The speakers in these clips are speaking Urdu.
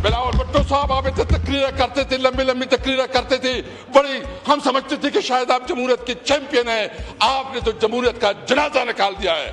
بلاول بھٹو صاحب آپ تقریریں کرتے تھے, لمبی لمبی تقریریں کرتے تھے, بڑی ہم سمجھتے تھے کہ شاید آپ جمہوریت کے چیمپئن ہیں. آپ نے تو جمہوریت کا جنازہ نکال دیا ہے.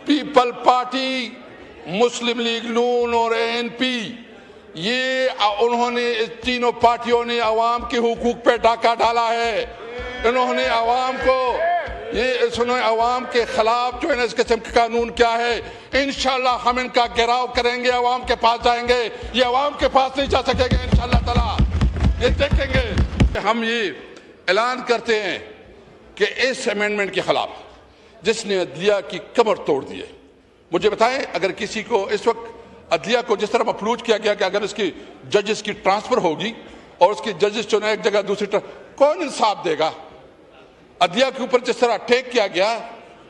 پیپل پارٹی, مسلم لیگ نون اور ANP, یہ انہوں نے تینوں پارٹیوں نے عوام کے حقوق پہ ڈاکہ ڈالا ہے. انہوں نے عوام کو عوام کے خلاف جو ہے نا اس قسم کے قانون کیا ہے. انشاءاللہ ہم ان کا گھیراؤ کریں گے, عوام کے پاس جائیں گے. یہ عوام کے پاس نہیں جا سکے گا انشاءاللہ تعالی. یہ دیکھیں گے. ہم یہ اعلان کرتے ہیں کہ اس امینڈمنٹ کے خلاف جس نے عدلیہ کی کمر توڑ دی ہے, مجھے بتائیں اگر کسی کو اس وقت عدلیہ کو جس طرح مفلوج کیا گیا کہ اگر اس کی ججز کی ٹرانسفر ہوگی اور اس کی ججز جو ایک جگہ دوسری کون انصاف دے گا؟ عدلیہ کے اوپر جس طرح ٹیک کیا گیا,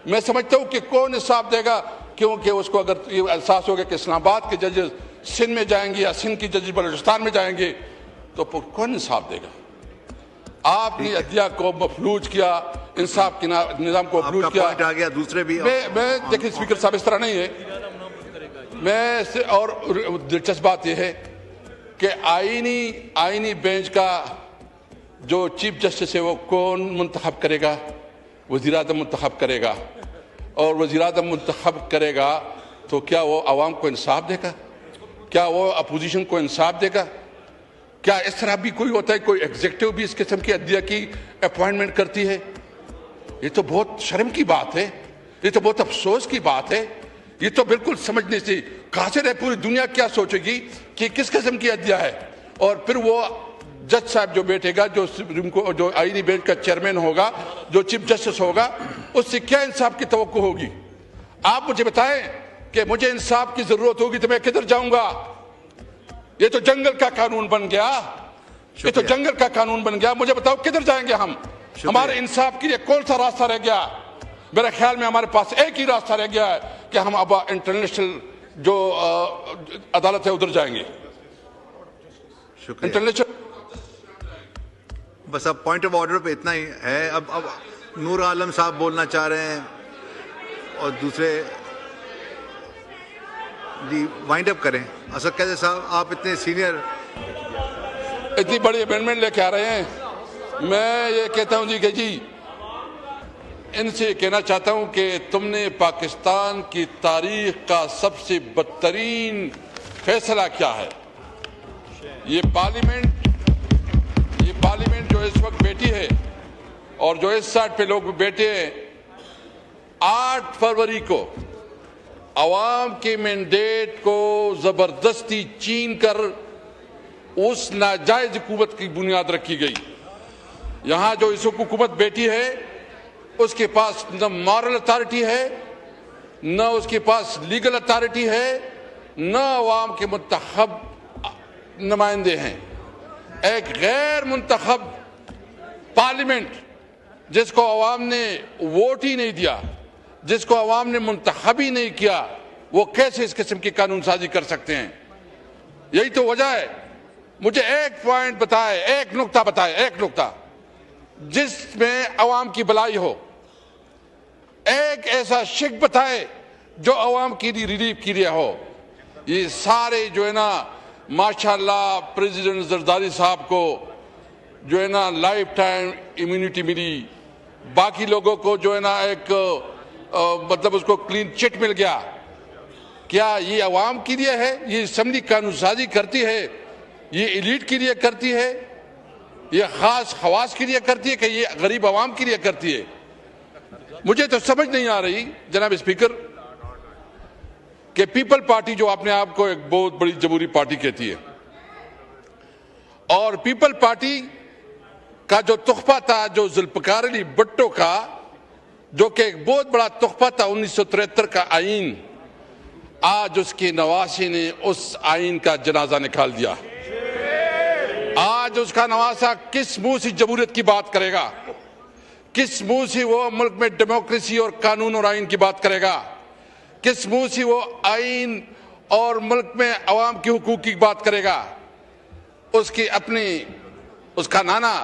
میں سمجھتا ہوں کہ کون انصاف دے گا, کیونکہ اس کو اگر یہ احساس ہوگا کہ اسلام آباد کے ججز سندھ میں جائیں گے یا سندھ کی ججز بلوچستان میں جائیں گے تو کون انصاف دے گا؟ آپ نے عدلیہ کو مفلوج کیا, انصاف کے نظام کو مفلوج کیا. دوسرے بھی میں دیکھیں اسپیکر صاحب اس طرح نہیں ہے. میں اور دلچسپ بات یہ ہے کہ آئینی بینچ کا جو چیف جسٹس ہے وہ کون منتخب کرے گا؟ وزیر اعظم منتخب کرے گا. اور وزیر اعظم منتخب کرے گا تو کیا وہ عوام کو انصاف دے گا؟ کیا وہ اپوزیشن کو انصاف دے گا؟ کیا اس طرح بھی کوئی ہوتا ہے, کوئی ایگزیکٹو بھی اس قسم کی عدلیہ کی اپوائنٹمنٹ کرتی ہے؟ یہ تو بہت شرم کی بات ہے, یہ تو بہت افسوس کی بات ہے. یہ تو بالکل سمجھنے سے قاصر ہے. پوری دنیا کیا سوچے گی کہ کس قسم کی عدلیہ ہے. اور پھر وہ جج صاحب جو بیٹھے گا, جو آئینی بینچ کا چیئرمین ہوگا, جو چیف جسٹس ہوگا, اس سے کیا انصاف کی توقع ہوگی؟ آپ مجھے بتائیں کہ مجھے انصاف کی ضرورت ہوگی تو میں کدھر جاؤں گا؟ یہ تو جنگل کا قانون بن گیا, یہ تو جنگل کا قانون بن گیا. مجھے بتاؤ کدھر جائیں گے ہم؟ ہمارے انصاف کے لیے کون سا راستہ رہ گیا؟ میرے خیال میں ہمارے پاس ایک ہی راستہ رہ گیا ہے کہ ہم اب انٹرنیشنل جو عدالت ہے ادھر جائیں گے. انٹرنیشنل بس اب پوائنٹ آف آرڈر پہ اتنا ہی ہے. اب نور عالم صاحب بولنا چاہ رہے ہیں اور دوسرے جی وائنڈ اپ کریں. اسد قیصر صاحب آپ اتنے سینئر, اتنی بڑی امینڈمنٹ لے کے آ رہے ہیں. میں یہ کہتا ہوں جی کہ جی ان سے کہنا چاہتا ہوں کہ تم نے پاکستان کی تاریخ کا سب سے بدترین فیصلہ کیا ہے. یہ پارلیمنٹ جو اس وقت بیٹھی ہے اور جو اس سائڈ پہ لوگ بیٹھے ہیں, 8 فروری کو عوام کے مینڈیٹ کو زبردستی چھین کر اس ناجائز حکومت کی بنیاد رکھی گئی. یہاں جو اس حکومت بیٹھی ہے اس کے پاس نہ مارل اتھارٹی ہے, نہ اس کے پاس لیگل اتھارٹی ہے, نہ عوام کے منتخب نمائندے ہیں. ایک غیر منتخب پارلیمنٹ جس کو عوام نے ووٹ ہی نہیں دیا, جس کو عوام نے منتخب ہی نہیں کیا, وہ کیسے اس قسم کی قانون سازی کر سکتے ہیں؟ یہی تو وجہ ہے. مجھے ایک پوائنٹ بتائے, ایک نقطہ بتائے, ایک نقطہ جس میں عوام کی بلائی ہو, ایک ایسا شک بتائے جو عوام کی ریلیف کے لیے ہو. یہ سارے جو ہے نا ماشاءاللہ پریزیڈنٹ زرداری صاحب کو جو ہے نا لائف ٹائم امیونٹی ملی, باقی لوگوں کو جو ہے نا ایک مطلب اس کو کلین چٹ مل گیا. کیا یہ عوام کے لیے ہے؟ یہ اسمبلی قانون سازی کرتی ہے, یہ ایلیٹ کے لیے کرتی ہے, یہ خاص خواص کے لیے کرتی ہے کہ یہ غریب عوام کے لیے کرتی ہے؟ مجھے تو سمجھ نہیں آ رہی جناب اسپیکر کہ پیپل پارٹی جو اپنے آپ کو ایک بہت بڑی جمہوری پارٹی کہتی ہے, اور پیپل پارٹی کا جو تحفہ تھا جو ذوالفقار علی بھٹو کا, جو کہ ایک بہت بڑا تحفہ تھا 1973 کا آئین, آج اس کے نواسے نے اس آئین کا جنازہ نکال دیا. آج اس کا نواسا کس منہ سے جمہوریت کی بات کرے گا؟ کس منہ سے وہ ملک میں ڈیموکریسی اور قانون اور آئین کی بات کرے گا؟ کس منہ سے وہ آئین اور ملک میں عوام کے حقوق کی بات کرے گا؟ اس کی اپنی اس کا نانا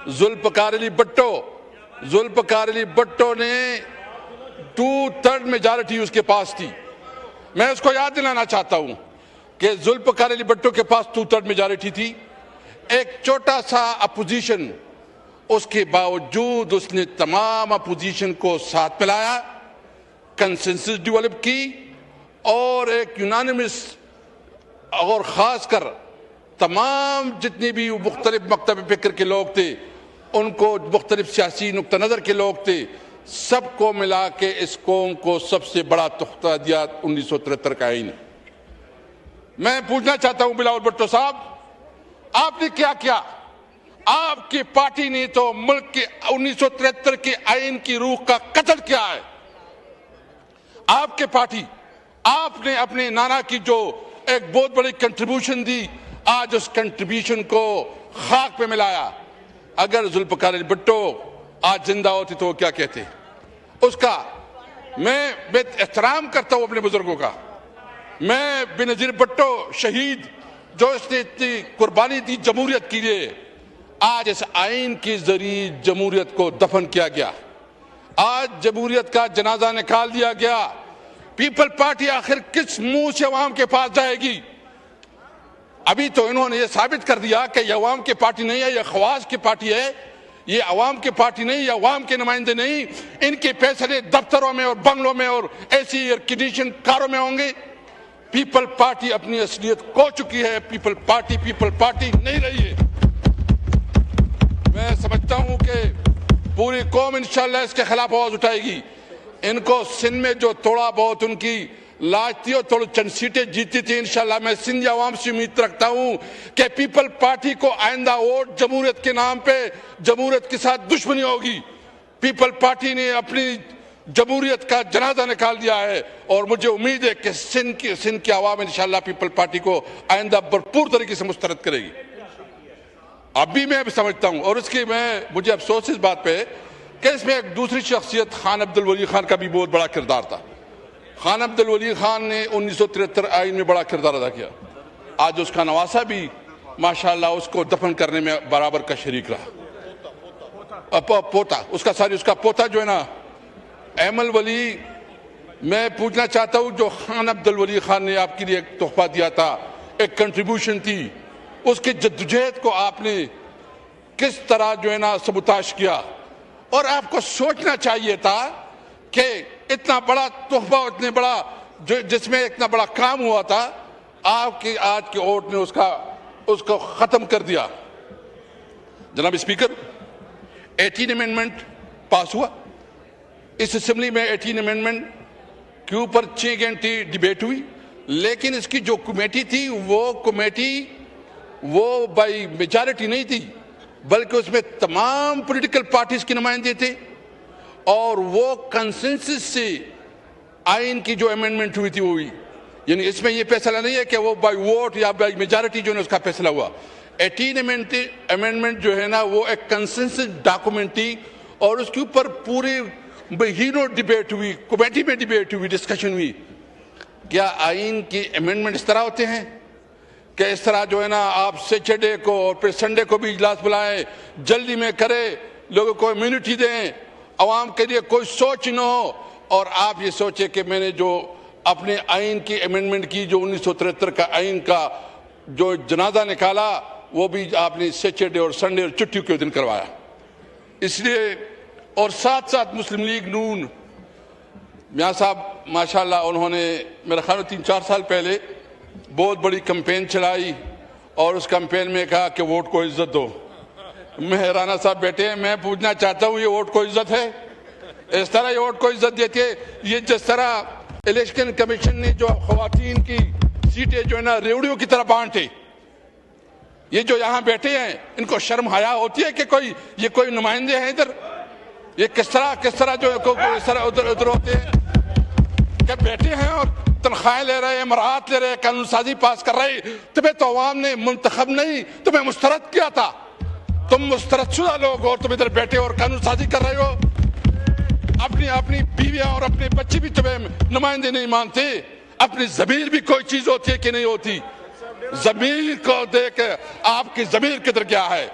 ذوالفقار علی بھٹو نے 2/3 میجارٹی اس کے پاس تھی. میں اس کو یاد دلانا چاہتا ہوں کہ ذوالفقار علی بھٹو کے پاس 2/3 میجارٹی تھی، ایک چھوٹا سا اپوزیشن، اس کے باوجود اس نے تمام اپوزیشن کو ساتھ ملایا، کنسنسس ڈیولپ کی، اور ایک یونانیمس، اور خاص کر تمام جتنے بھی مختلف مکتب فکر کے لوگ تھے، ان کو مختلف سیاسی نقطہ نظر کے لوگ تھے، سب کو ملا کے اس قوم کو سب سے بڑا تحفہ دیا 1973 کا آئین۔ میں پوچھنا چاہتا ہوں بلاول بھٹو صاحب، آپ نے کیا کیا؟ آپ کی پارٹی نے تو ملک کے 1973 کے آئین کی روح کا قتل کیا ہے۔ آپ کے پارٹی، آپ نے اپنے نانا کی جو ایک بہت بڑی کنٹریبیوشن دی، آج اس کنٹریبیوشن کو خاک پہ ملایا۔ اگر ذوالفقار علی بھٹو آج زندہ ہوتے تو وہ کیا کہتے؟ اس کا میں احترام کرتا ہوں اپنے بزرگوں کا۔ میں بینظیر بھٹو شہید، جو اس نے اتنی قربانی دی جمہوریت کے لیے، آج اس آئین کے ذریعے جمہوریت کو دفن کیا گیا، آج جمہوریت کا جنازہ نکال دیا گیا۔ پیپل پارٹی آخر کس منہ سے عوام کے پاس جائے گی؟ ابھی تو انہوں نے یہ ثابت کر دیا کہ یہ عوام کی پارٹی نہیں ہے، یہ خواص کی پارٹی ہے، یہ عوام کی پارٹی نہیں، یہ عوام کے نمائندے نہیں۔ ان کے فیصلے دفتروں میں اور بنگلوں میں اور ایسی ایئر کنڈیشن کاروں میں ہوں گے۔ پیپل پارٹی اپنی اصلیت کھو چکی ہے، پیپل پارٹی نہیں رہی ہے۔ میں سمجھتا ہوں کہ پوری قوم انشاءاللہ اس کے خلاف آواز اٹھائے گی۔ ان کو سندھ میں جو تھوڑا بہت ان کی لاج تھی اور تھوڑی چند سیٹیں جیتی تھی، انشاءاللہ میں سندھ عوام سے امید رکھتا ہوں کہ پیپل پارٹی کو آئندہ ووٹ جمہوریت کے نام پہ جمہوریت کے ساتھ دشمنی ہوگی۔ پیپل پارٹی نے اپنی جمہوریت کا جنازہ نکال دیا ہے، اور مجھے امید ہے کہ سندھ کی عوام انشاءاللہ پیپل پارٹی کو آئندہ بھرپور طریقے سے مسترد کرے گی۔ اب بھی میں سمجھتا ہوں، اور اس کی مجھے افسوس اس بات پہ کہ اس میں ایک دوسری شخصیت خان عبد الولی خان کا بھی بہت بڑا کردار تھا۔ خان عبد الولی خان نے 1973 آئین میں بڑا کردار ادا کیا۔ آج اس کا نواسا بھی ماشاءاللہ اس کو دفن کرنے میں برابر کا شریک رہا۔ پوتا اس کا پوتا جو ہے نا ایمل ولی، میں پوچھنا چاہتا ہوں جو خان عبد الولی خان نے آپ کے لیے ایک تحفہ دیا تھا، ایک کنٹریبیوشن تھی، اس کی جدوجہد کو آپ نے کس طرح جو ہے نا سبوتاش کیا؟ اور آپ کو سوچنا چاہیے تھا کہ اتنا بڑا تحفہ، اتنے بڑا جس میں اتنا بڑا کام ہوا تھا، آپ کی آج کے ووٹ نے اس کو ختم کر دیا۔ جناب اسپیکر، 18 امینڈمنٹ پاس ہوا اس اسمبلی میں۔ 18 امینڈمنٹ کے اوپر 6 گھنٹے ڈیبیٹ ہوئی، لیکن اس کی جو کمیٹی تھی وہ بائی میجارٹی نہیں تھی، بلکہ اس میں تمام پولیٹیکل پارٹیز کے نمائندے تھے، اور وہ کنسنسس سے آئین کی جو امینڈمنٹ ہوئی تھی وہ ہوئی۔ یعنی اس میں یہ فیصلہ نہیں ہے کہ وہ بائی ووٹ یا بائی میجارٹی جو ہے اس کا فیصلہ ہوا۔ 18 امینڈمنٹ جو ہے نا وہ ایک کنسنسس ڈاکومنٹ تھی، اور اس کے اوپر پوری مہینوں ڈیبیٹ ہوئی، کمیٹی میں ڈیبیٹ ہوئی، ڈسکشن ہوئی۔ کیا آئین کی امینڈمنٹ اس طرح ہوتے ہیں کہ اس طرح جو ہے نا آپ سیٹرڈے کو اور پھر سنڈے کو بھی اجلاس بلائیں، جلدی میں کرے، لوگوں کو امیونٹی دیں، عوام کے لیے کوئی سوچ نہ ہو، اور آپ یہ سوچے کہ میں نے جو اپنے آئین کی امینڈمنٹ کی، جو 1973 کا آئین کا جو جنازہ نکالا، وہ بھی آپ نے سیٹرڈے اور سنڈے اور چھٹیوں کے دن کروایا۔ اس لیے، اور ساتھ ساتھ مسلم لیگ نون میاں صاحب ماشاءاللہ انہوں نے میرا خیال 3-4 سال پہلے بہت بڑی کمپین چلائی، اور اس کمپین میں کہا کہ ووٹ کو عزت دو۔ میں رانا صاحب بیٹھے ہیں، میں پوچھنا چاہتا ہوں یہ ووٹ کو عزت ہے؟ اس طرح یہ ووٹ کو عزت دیتے، یہ جس طرح الیکشن کمیشن نے جو خواتین کی سیٹیں جو ہے نا ریوڑیوں کی طرح بانٹے، یہ جو یہاں بیٹھے ہیں ان کو شرم حیا ہوتی ہے کہ یہ کوئی نمائندے ہیں ادھر؟ یہ کس طرح جو اس طرح ادھر ہوتے ہیں کہ بیٹھے ہیں اور تنخواہیں لے رہے ہیں، امراءات لے رہے ہیں، قانون سازی پاس کر رہے ہیں۔ تمہیں تو عوام نے منتخب نہیں، تمہیں مسترد کیا تھا، تم مسترد شدہ لوگ ہو، تم ادھر بیٹھے اور قانون سازی کر رہے ہو۔ اپنی بیویاں اور اپنے بچے بھی تمہیں نمائندے نہیں مانتے۔ اپنی ضمیر بھی کوئی چیز ہوتی ہے کہ نہیں ہوتی؟ ضمیر کو دیکھ آپ کی ضمیر کدھر گیا ہے؟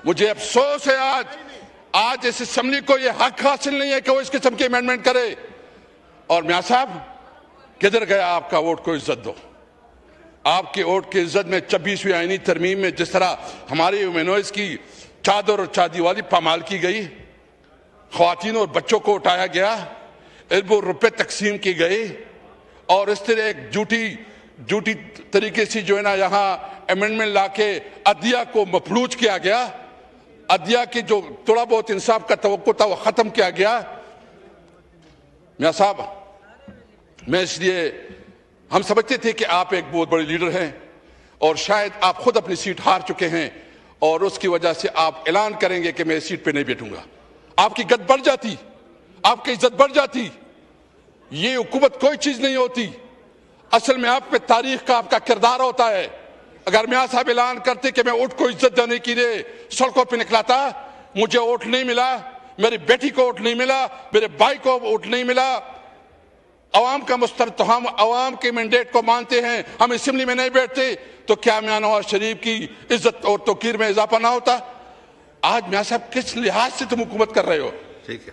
مجھے افسوس ہے آج اس اسمبلی کو یہ حق حاصل نہیں ہے کہ وہ اس قسم کی امینڈمنٹ کرے۔ اور میاں صاحب کدھر گیا آپ کا ووٹ کو عزت دو؟ آپ کے ووٹ کی عزت میں 26ویں آئینی ترمیم میں جس طرح ہماری ویمنوئز کی چادر اور چادی والی پامال کی گئی، خواتین اور بچوں کو اٹھایا گیا، اربوں روپے تقسیم کی گئی، اور اس طرح ایک جھوٹی طریقے سے جو ہے نا یہاں امینڈمنٹ لا کے عدلیہ کو مفلوج کیا گیا، عدلیہ کی جو تھوڑا بہت انصاف کا توقع تھا وہ ختم کیا گیا۔ میاں صاحب، میں اس لیے ہم سمجھتے تھے کہ آپ ایک بہت بڑے لیڈر ہیں اور شاید آپ خود اپنی سیٹ ہار چکے ہیں اور اس کی وجہ سے آپ اعلان کریں گے کہ میں اس سیٹ پہ نہیں بیٹھوں گا، آپ کی گد بڑھ جاتی، آپ کی عزت بڑھ جاتی۔ یہ حکومت کوئی چیز نہیں ہوتی، اصل میں آپ پہ تاریخ کا آپ کا کردار ہوتا ہے۔ اگر میاں صاحب اعلان کرتے کہ میں ووٹ کو عزت دینے کے لیے سڑکوں پہ نکلا تھا، مجھے ووٹ نہیں ملا، میری بیٹی کو ووٹ نہیں ملا، میرے بھائی کو ووٹ نہیں ملا، عوام کا مسترد، ہم عوام کے مینڈیٹ کو مانتے ہیں، ہم اسمبلی میں نہیں بیٹھتے، تو کیا میاں نواز شریف کی عزت اور توقیر میں اضافہ نہ ہوتا؟ آج میاں صاحب کس لحاظ سے تم حکومت کر رہے ہو،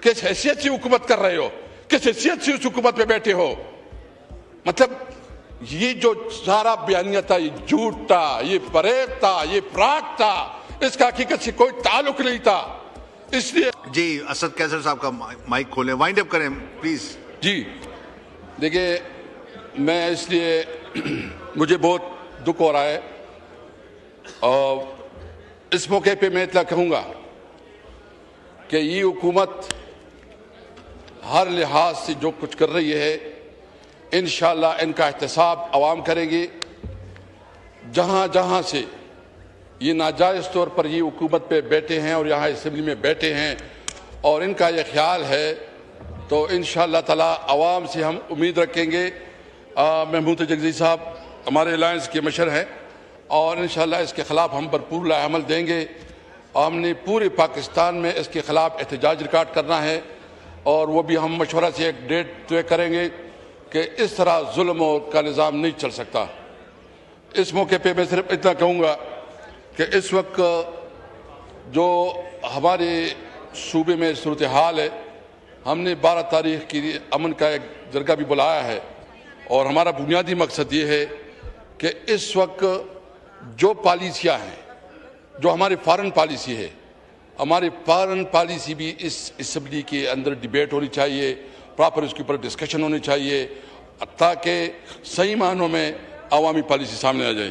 کس حیثیت سے حکومت کر رہے ہو، کس حیثیت سے اس حکومت میں بیٹھے ہو؟ مطلب یہ جو سارا بیانیہ تھا یہ جھوٹ تھا، یہ فریب تھا، یہ فراق تھا، اس کا حقیقت سے کوئی تعلق نہیں تھا۔ اس لیے جی اسد کیسر صاحب کا مائک کھولیں، وائنڈ اپ کریں پلیز۔ جی دیکھیے، میں اس لیے مجھے بہت دکھ ہو رہا ہے، اور اس موقع پہ میں اتنا کہوں گا کہ یہ حکومت ہر لحاظ سے جو کچھ کر رہی ہے انشاءاللہ ان کا احتساب عوام کرے گی۔ جہاں جہاں سے یہ ناجائز طور پر یہ حکومت پہ بیٹھے ہیں اور یہاں اسمبلی میں بیٹھے ہیں اور ان کا یہ خیال ہے، تو انشاءاللہ تعالی عوام سے ہم امید رکھیں گے۔ محمود جگزی صاحب ہمارے الائنس کے مشر ہیں اور انشاءاللہ اس کے خلاف ہم بھرپور رائے عمل دیں گے۔ ہم نے پورے پاکستان میں اس کے خلاف احتجاج ریکارڈ کرنا ہے، اور وہ بھی ہم مشورہ سے ایک ڈیٹ طے کریں گے کہ اس طرح ظلم کا نظام نہیں چل سکتا۔ اس موقع پہ میں صرف اتنا کہوں گا کہ اس وقت جو ہمارے صوبے میں صورتحال ہے، ہم نے 12 تاریخ کی امن کا ایک جرگہ بھی بلایا ہے، اور ہمارا بنیادی مقصد یہ ہے کہ اس وقت جو پالیسیاں ہیں، جو ہماری فارن پالیسی ہے، ہماری فارن پالیسی بھی اس اسمبلی کے اندر ڈیبیٹ ہونی چاہیے، پراپر اس کے اوپر ڈسکشن ہونی چاہیے، تاکہ صحیح معنوں میں عوامی پالیسی سامنے آ جائے۔